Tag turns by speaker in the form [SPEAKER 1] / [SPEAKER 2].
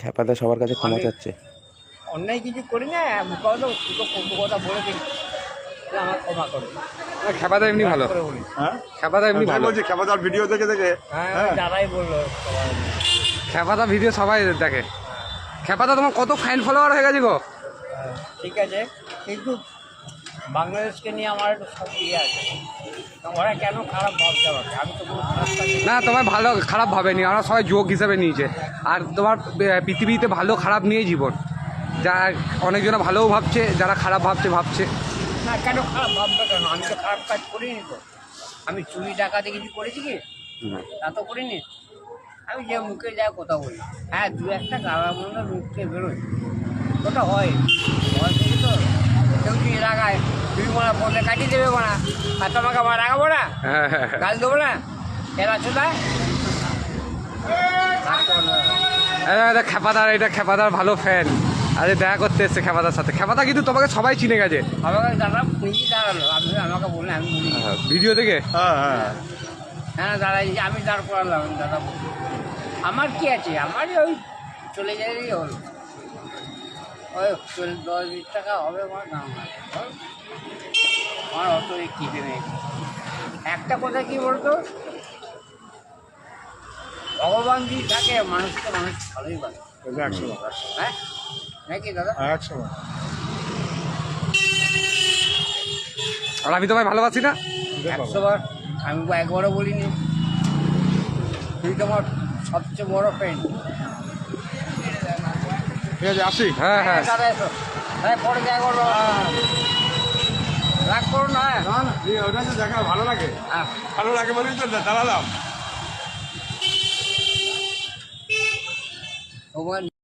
[SPEAKER 1] খেপাদা সবার কাছে ক্ষমা চাচ্ছে।
[SPEAKER 2] অন্যায় কিছু করি না, দুটো কথা বলে দিই, আমার ক্ষমা করে।
[SPEAKER 3] খেপাদা এমনি ভালো,
[SPEAKER 4] হ্যাঁ
[SPEAKER 3] খেপাদা এমনি ভালো।
[SPEAKER 4] বলছি খেপাদার ভিডিও দেখে দেখে
[SPEAKER 2] হ্যাঁ দাদাই বললো সবাই।
[SPEAKER 3] খেপাদা ভিডিও সবাই দেখে। খেপাদা তোমার কত ফ্যান ফলোয়ার হয়ে গেছে গো।
[SPEAKER 2] ঠিক আছে, কিন্তু বাংলাদেশকে নিয়ে আমার একটু সব ইয়ে আছে। ওরা কেন খারাপ ভাবছে আমাকে? আমি তো কোনো খারাপ কাজ
[SPEAKER 3] না তোমার ভালো খারাপ ভাবেনি, আমরা সবাই যোগ হিসাবে নিয়েছে। আর তোমার পৃথিবীতে ভালো খারাপ নিয়েই জীবন। যা অনেকজনা ভালোও ভাবছে, যারা খারাপ ভাবছে।
[SPEAKER 2] না, কেন খারাপ ভাববে কেন? আমি তো খারাপ কাজ করিনি তো। আমি চুরি ডাকাতি কিছু করেছি কি? তা তো করিনি। আমি যে মুখে যা কথা বলি, হ্যাঁ দু একটা গালা মনে মুখে বেরোয়, ওটা হয় দেখি তো। কেউ চুরি রাখায়, চুরি মারা পড়লে কাটিয়ে দেবে মারা, আর তোমাকে আমার রাখাবো না, গাল দেবো না, এরা চোদায়
[SPEAKER 3] খেপাদার, এটা খেপাদার ভালো ফ্যান। আরে দেখা করতে এসছে খেপাদার সাথে। খেপাদা কিন্তু তোমাকে সবাই চিনে গেছে
[SPEAKER 2] আমাকে দাদা নিজে দাঁড়ালো, আমি আমাকে বললেন আমি বলি
[SPEAKER 3] ভিডিও থেকে।
[SPEAKER 2] হ্যাঁ দাদা আমি দাঁড় করালাম, দাদা বলি আমার কি আছে, আমারই ওই চলে যাইলেই হলো, ওই 10-20 টাকা হবে আমার দাম, আমার অত কিনে নেই। একটা কথা কি বলতো, ভগবান যদি থাকে মানুষকে মানুষ ভালোই বাসে।
[SPEAKER 4] 100
[SPEAKER 2] হ্যাঁ নাকি দাদা?
[SPEAKER 4] 100
[SPEAKER 3] আর আমি তোমায় ভালোবাসি না
[SPEAKER 2] 100 বার, আমি একবারও বলিনি। তুই তোমার সবচেয়ে বড় ফ্রেন্ড।
[SPEAKER 4] ঠিক আছে আসি।
[SPEAKER 3] হ্যাঁ হ্যাঁ
[SPEAKER 2] দাদা এসো, তাই পরে দেখা করবো, রাগ করো না।
[SPEAKER 4] ওটা দেখা ভালো লাগে,
[SPEAKER 2] হ্যাঁ
[SPEAKER 4] ভালো লাগে বলেই তো দাঁড়ালাম।